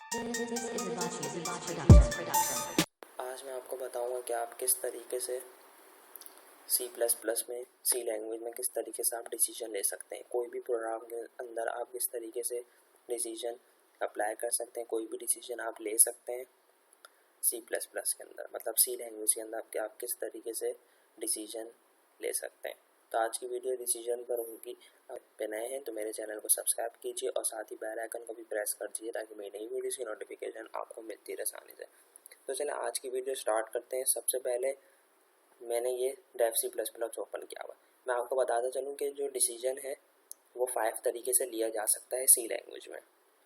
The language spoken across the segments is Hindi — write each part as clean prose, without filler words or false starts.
आज मैं आपको बताऊंगा कि आप किस तरीके से C++ में सी लैंग्वेज में किस तरीके से आप डिसीजन ले सकते हैं। कोई भी प्रोग्राम के अंदर आप किस तरीके से डिसीजन अप्लाई कर सकते हैं, कोई भी डिसीजन आप ले सकते हैं C++ के अंदर, मतलब सी लैंग्वेज के अंदर कि आप किस तरीके से डिसीजन ले सकते हैं। तो आज की वीडियो डिसीजन पर होगी। आप पे नए हैं तो मेरे चैनल को सब्सक्राइब कीजिए और साथ ही बेल आइकन को भी प्रेस कर दीजिए ताकि मेरी नई वीडियोज़ की नोटिफिकेशन आपको मिलती रहे आसानी से। तो चलिए आज की वीडियो स्टार्ट करते हैं। सबसे पहले मैंने ये C++ ओपन किया हुआ। मैं आपको बताता चलूँ कि जो डिसीजन है वो 5 तरीके से लिया जा सकता है सी लैंग्वेज में।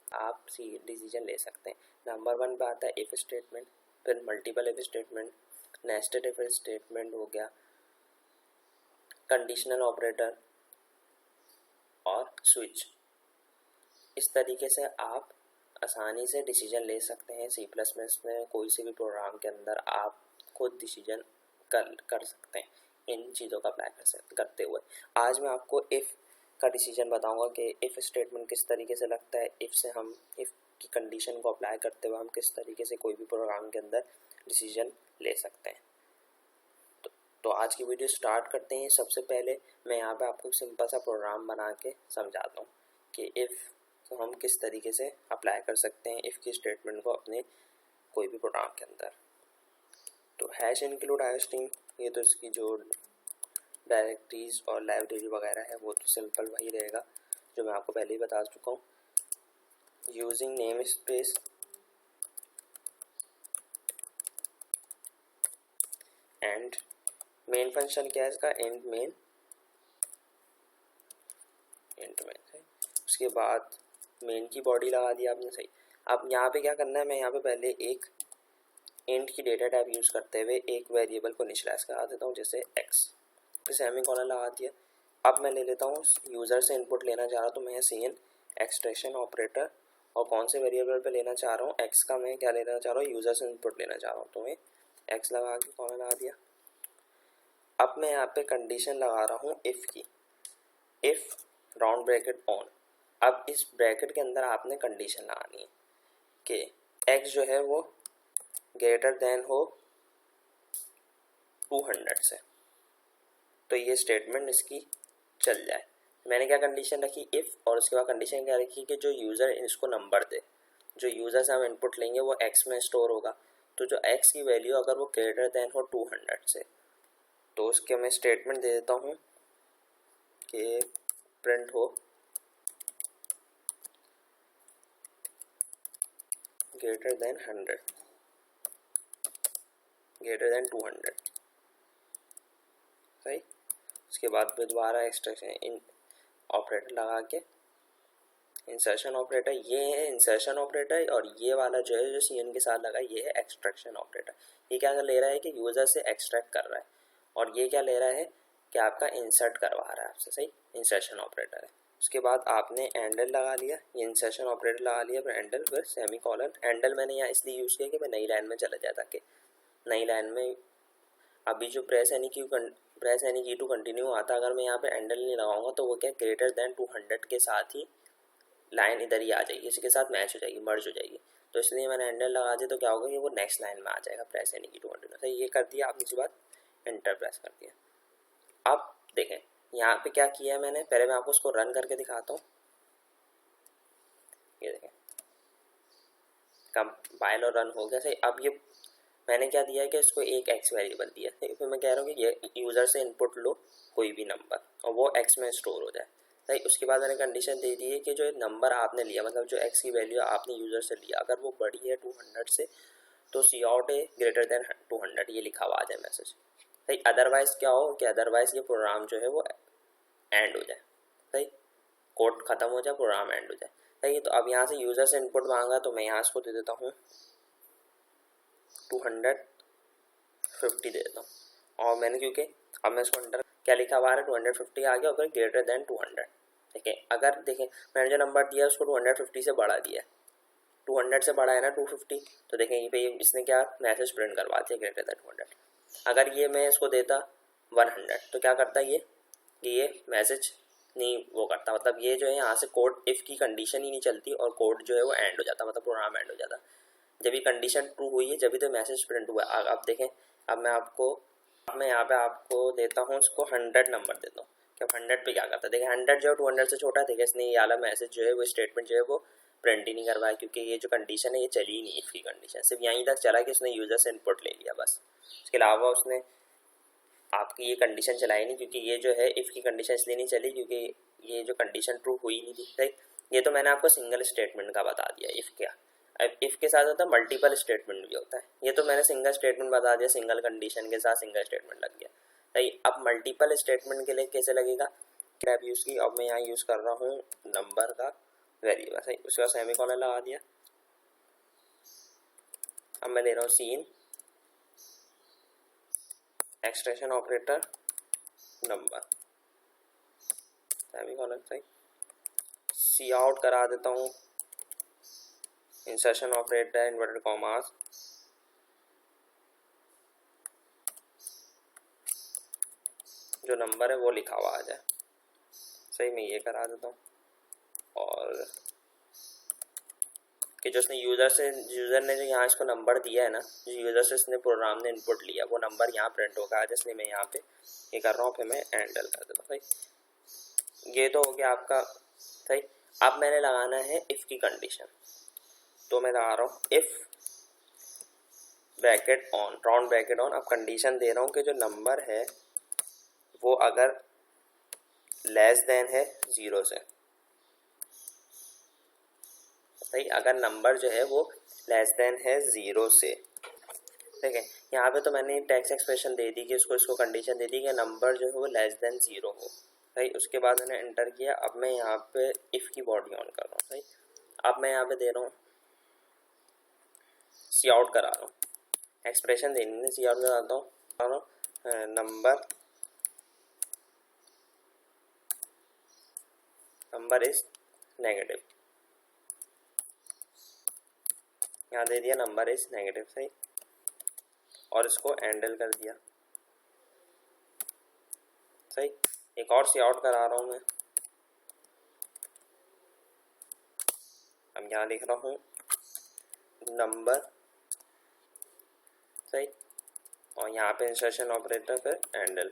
आप सी डिसीजन ले सकते हैं। नंबर 1 पे आता है इफ़ स्टेटमेंट, फिर multiple if statement, nested if statement हो गया, कंडीशनल ऑपरेटर और स्विच। इस तरीके से आप आसानी से डिसीजन ले सकते हैं C++ में। कोई से भी प्रोग्राम के अंदर आप खुद डिसीजन कर सकते हैं इन चीज़ों का अप्लाई करते हुए। आज मैं आपको इफ़ का डिसीजन बताऊंगा कि इफ़ स्टेटमेंट किस तरीके से लगता है, इफ़ से हम इफ़ की कंडीशन को अप्लाई करते हुए हम किस तरीके से कोई भी प्रोग्राम के अंदर डिसीजन ले सकते हैं। तो आज की वीडियो स्टार्ट करते हैं। सबसे पहले मैं यहाँ पे आपको एक सिंपल सा प्रोग्राम बना के समझाता हूँ कि इफ़ तो हम किस तरीके से अप्लाई कर सकते हैं इफ़ की स्टेटमेंट को अपने कोई भी प्रोग्राम के अंदर। तो हैश इंक्लूड आईओस्ट्रीम, ये तो इसकी जो डायरेक्टरीज और लाइब्रेरी वगैरह है वो तो सिंपल वही रहेगा जो मैं आपको पहले ही बता चुका हूँ। Using name space and main function क्या है इसका, एंड मेन है। उसके बाद मेन की बॉडी लगा दी आपने, सही। अब यहाँ पे क्या करना है, मैं यहाँ पे पहले एक इंट की डेटा टाइप यूज़ करते हुए एक वेरिएबल को इनिशियलाइज करा देता हूँ जैसे x, फिर सेमीकोलन लगा दिया। अब मैं ले लेता हूँ यूज़र से इनपुट लेना चाह रहा हूँ तो मैं cn एक्सट्रैक्शन ऑपरेटर, और कौन से वेरिएबल पे लेना चाह रहा हूँ, x का मैं क्या लेना चाह रहा हूँ, यूज़र से इनपुट लेना चाह रहा हूँ तो मैं x लगा के कॉलन लगा दिया। अब मैं यहाँ पे कंडीशन लगा रहा हूँ इफ़ की, इफ़ राउंड ब्रैकेट ऑन। अब इस ब्रैकेट के अंदर आपने कंडीशन लगानी है कि x जो है वो ग्रेटर देन हो 200 से, तो ये स्टेटमेंट इसकी चल जाए। मैंने क्या कंडीशन रखी, इफ़, और उसके बाद कंडीशन क्या रखी कि जो यूज़र इसको नंबर दे, जो यूज़र से हम इनपुट लेंगे वो x में स्टोर होगा, तो जो x की वैल्यू अगर वो ग्रेटर देन हो 200 से, तो उसके मैं स्टेटमेंट दे देता हूँ कि प्रिंट हो ग्रेटर देन 100, ग्रेटर देन 200, सही। उसके बाद फिर दोबारा एक्सट्रैक्शन इन ऑपरेटर लगा के इंसर्शन ऑपरेटर, ये है इंसर्शन ऑपरेटर, और ये वाला जो है जो cn के साथ लगा ये है एक्सट्रैक्शन ऑपरेटर। ये क्या ले रहा है कि यूज़र से एक्सट्रैक्ट कर रहा है, और ये क्या ले रहा है कि आपका इंसर्ट करवा रहा है आपसे, सही। इंसर्शन ऑपरेटर है। उसके बाद आपने एंडल लगा लिया, ये इंसर्शन ऑपरेटर लगा लिया, फिर एंडल, फिर सेमी कॉलन। एंडल मैंने यहाँ इसलिए यूज़ किया कि मैं नई लाइन में चला जाता, कि नई लाइन में अभी जो प्रेस एनी की टू कंटिन्यू आता, अगर मैं यहाँ पे एंडल नहीं लगाऊंगा तो वो क्या ग्रेटर देन 200 के साथ ही लाइन इधर ही आ जाएगी, इसके साथ मैच हो जाएगी, मर्ज हो जाएगी। तो इसलिए मैंने एंडल लगा दिया, तो क्या होगा कि वो नेक्स्ट लाइन में आ जाएगा प्रेस एनी की टू कंटिन्यू। तो ये कर दिया आपने, इसके बाद एंटर प्रेस कर दिया। अब देखें यहाँ पे क्या किया है मैंने, पहले मैं आपको उसको रन करके दिखाता हूँ। ये देखें कंपाइल और रन हो गया, सही। अब ये मैंने क्या दिया है कि इसको एक x वेरिएबल दिया है, फिर मैं कह रहा हूँ कि ये यूज़र से इनपुट लो कोई भी नंबर और वो x में स्टोर हो जाए, सही। उसके बाद मैंने कंडीशन दे दी है कि जो नंबर आपने लिया, मतलब जो x की वैल्यू आपने यूज़र से लिया, अगर वो बड़ी है 200 से तो सी आउट है ग्रेटर देन 200, ये लिखा हुआ आ जाए मैसेज, सही। अदरवाइज़ क्या हो कि अदरवाइज़ ये प्रोग्राम जो है वो एंड हो जाए, सही। कोड ख़त्म हो जाए, प्रोग्राम एंड हो जाए, सही। तो अब यहाँ से यूज़र से इनपुट मांगा तो मैं यहाँ इसको दे देता हूँ 250 दे देता हूँ, और मैंने क्योंकि अब मैं इसको अंडर क्या लिखा हुआ है 250 आ गया, और फिर ग्रेटर देन 200, ठीक है। अगर देखें मैंने जो नंबर दिया उसको 250 से बढ़ा दिया, 200 से बढ़ा है ना 250, तो देखें ये पे इसने क्या मैसेज प्रिंट करवा दिया ग्रेटर देन 200। अगर ये मैं इसको देता 100 तो क्या करता ये कि ये मैसेज नहीं वो करता, मतलब ये जो है यहाँ से कोड इफ़ की कंडीशन ही नहीं चलती और कोड जो है वो एंड हो जाता, मतलब प्रोग्राम एंड हो जाता। जब ये कंडीशन ट्रू हुई है जब भी तो मैसेज प्रिंट हुआ है। आप देखें, अब मैं यहाँ पे आपको देता हूँ, उसको 100 नंबर देता हूँ कि अब 100 पे क्या करता है। देखिए 100 जो है 200 से छोटा है, देखिए इसने ये वाला मैसेज जो है वो स्टेटमेंट जो है वो प्रिंट ही नहीं करवाया, क्योंकि ये जो कंडीशन है ये चली ही नहीं इफ़ की कंडीशन, सिर्फ यहीं तक चला कि उसने यूज़र से इनपुट ले लिया बस। इसके अलावा उसने आपकी ये कंडीशन चलाई नहीं, क्योंकि ये जो है इफ़ की कंडीशन इसलिए नहीं चली क्योंकि ये जो कंडीशन ट्रू हुई नहीं थी। राइट, ये तो मैंने आपको सिंगल स्टेटमेंट का बता दिया इफ़ क्या। अब इफ़ के साथ होता है मल्टीपल स्टेटमेंट भी होता है, ये तो मैंने सिंगल स्टेटमेंट बता दिया, सिंगल कंडीशन के साथ सिंगल स्टेटमेंट लग गया। राइट, अब मल्टीपल स्टेटमेंट के लिए कैसे लगेगा, क्या यूज़ की, अब मैं यहाँ यूज़ कर रहा हूँ नंबर का वेरिएबल। सही, उसका सेमीकोलन लगा दिया। अब मैं दे रहा हूँ scene extension operator number semicolon. सही, सी आउट करा देता हूँ इंसर्शन ऑपरेटर इन्वर्टेड कॉमास, जो नंबर है वो लिखा हुआ आ जाए। सही, मैं ये करा देता हूँ और कि जो उसने यूज़र ने जो यहाँ इसको नंबर दिया है ना, जो यूज़र से इसने प्रोग्राम ने इनपुट लिया वो नंबर यहाँ प्रिंट होगा आज, इसलिए मैं यहाँ पे ये कर रहा हूँ, फिर मैं एंडल कर देता हूँ। सही, ये तो हो गया आपका। सही, अब मैंने लगाना है इफ़ की कंडीशन, तो मैं लगा रहा हूँ if bracket on, round bracket on. अब कंडीशन दे रहा हूँ कि जो नंबर है वो अगर लेस देन है 0 से। सही, अगर नंबर जो है वो लेस देन है 0 से। ठीक है, यहाँ पे तो मैंने टेक्स्ट एक्सप्रेशन दे दी कि इसको कंडीशन दे दी कि नंबर जो है वो लेस देन 0 हो। सही, उसके बाद मैंने एंटर किया। अब मैं यहाँ पे इफ़ की बॉडी ऑन कर रहा हूँ। सही, अब मैं यहाँ पे दे रहा हूँ सी आउट करा रहा हूँ, एक्सप्रेशन देनी है, सी आउट कराता हूँ नंबर इज नेगेटिव, यहाँ दे दिया नंबर इज नेगेटिव। सही, और इसको एंडल कर दिया। सही, एक और सी आउट करा रहा हूँ मैं, अब यहाँ लिख रहा हूँ नंबर। सही, और यहाँ पे इंसर्शन ऑपरेटर फिर एंडल,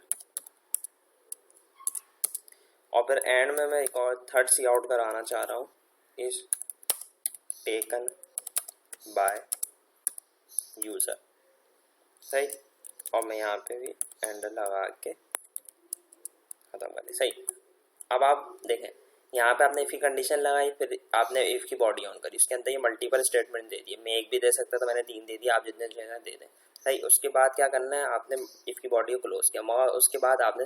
और फिर एंड में मैं एक और थर्ड सी आउट कराना चाह रहा हूँ, इज टेकन बाय यूज़र। सही, और मैं यहाँ पे भी एंडल लगा के खत्म कर दी। सही, अब आप देखें यहाँ पे आपने इफ़ की कंडीशन लगाई, फिर आपने इफ़ की बॉडी ऑन करी, उसके अंदर ये मल्टीपल स्टेटमेंट दे दिए। मैं एक भी दे सकता था, मैंने 3 दे दिया, आप जितने जगह दे दें। सही, उसके बाद क्या करना है, आपने इफ़ की बॉडी को क्लोज किया, मगर उसके बाद आपने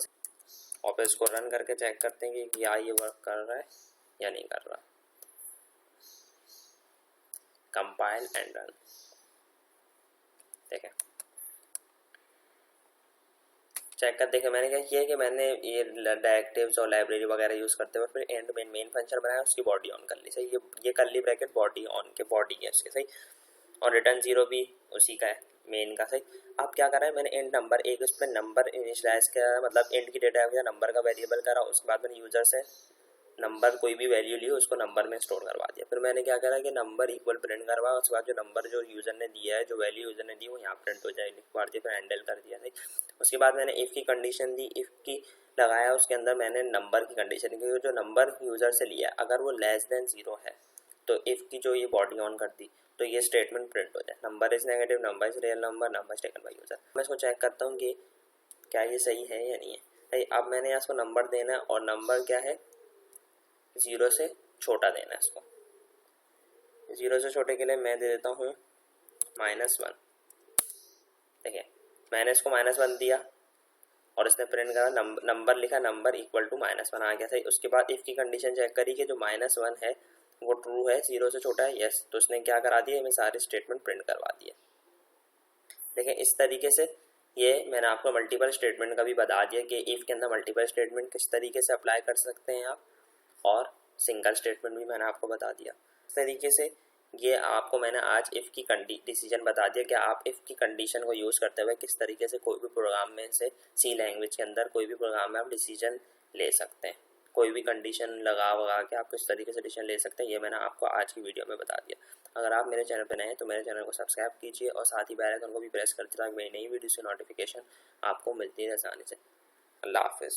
और फिर इसको रन करके चेक करते हैं कि क्या ये वर्क कर रहा है या नहीं कर रहा। कंपाइल एंड रन, देखें चेक कर देखें मैंने क्या किया कि मैंने ये डायरेक्टिव्स और लाइब्रेरी वगैरह यूज़ करते हुए फिर एंड मेन फंक्शन बनाया, उसकी बॉडी ऑन कर ली। सही, ये कर्ली ब्रैकेट बॉडी ऑन के बॉडी है उसके। सही, और रिटर्न 0 भी उसी का है मेन का। सही, अब क्या करा है मैंने एंड नंबर एक उस पर नंबर इनिशियलाइज किया, मतलब एंड की डेटा किया, नंबर का वेरिएबल करा, उसके बाद मैंने यूज़र से नंबर कोई भी वैल्यू ली उसको नंबर में स्टोर करवा दिया। फिर मैंने क्या करा कि नंबर इक्वल प्रिंट करवाया, उसके बाद जो नंबर जो यूज़र ने दिया है, जो वैल्यू यूज़र ने दी वो यहाँ प्रिंट हो जाए, लिखवा दिया, फिर हैंडल कर दिया। नहीं, उसके बाद मैंने इफ़ की कंडीशन दी, इफ़ की लगाया, उसके अंदर मैंने नंबर की कंडीशन की, जो नंबर यूज़र से लिया अगर वो लेस देन 0 है तो इफ़ की जो ये बॉडी ऑन कर दी तो ये स्टेटमेंट प्रिंट हो जाए, number is negative, number is real number, number is taken by user. मैं इसको चेक करता हूँ कि क्या ये सही है या नहीं है। अब मैंने यहाँ इसको नंबर देना है और नंबर क्या है 0 से छोटा देना है इसको। 0 से छोटे के लिए मैं दे देता हूँ -1। देखिए मैंने इसको -1 दिया और इसने प्रिंट करा, नंबर लिखा, नंबर इक्वल टू -1 आ गया। सही, उसके बाद इफ़ की कंडीशन चेक करी कि जो -1 है वो ट्रू है, 0 से छोटा है, यस, तो उसने क्या करा दिया, हमें सारे स्टेटमेंट प्रिंट करवा दिए। देखिए इस तरीके से ये मैंने आपको मल्टीपल स्टेटमेंट का भी बता दिया कि इफ़ के अंदर मल्टीपल स्टेटमेंट किस तरीके से अप्लाई कर सकते हैं आप, और सिंगल स्टेटमेंट भी मैंने आपको बता दिया। इस तरीके से ये आपको मैंने आज इफ़ की डिसीजन बता दिया कि आप इफ़ की कंडीशन को यूज़ करते हुए किस तरीके से कोई भी प्रोग्राम में से सी लैंग्वेज के अंदर कोई भी प्रोग्राम में आप डिसीजन ले सकते हैं। कोई भी कंडीशन लगा वगा के आप किस तरीके से डिसीजन ले सकते हैं, ये मैंने आपको आज की वीडियो में बता दिया। अगर आप मेरे चैनल पर नए हैं तो मेरे चैनल को सब्सक्राइब कीजिए और साथ ही बेल आइकन को भी प्रेस कर दीजिए ताकि मेरी नई वीडियो से नोटिफिकेशन आपको मिलती है आसानी से। अल्लाह हाफिज़।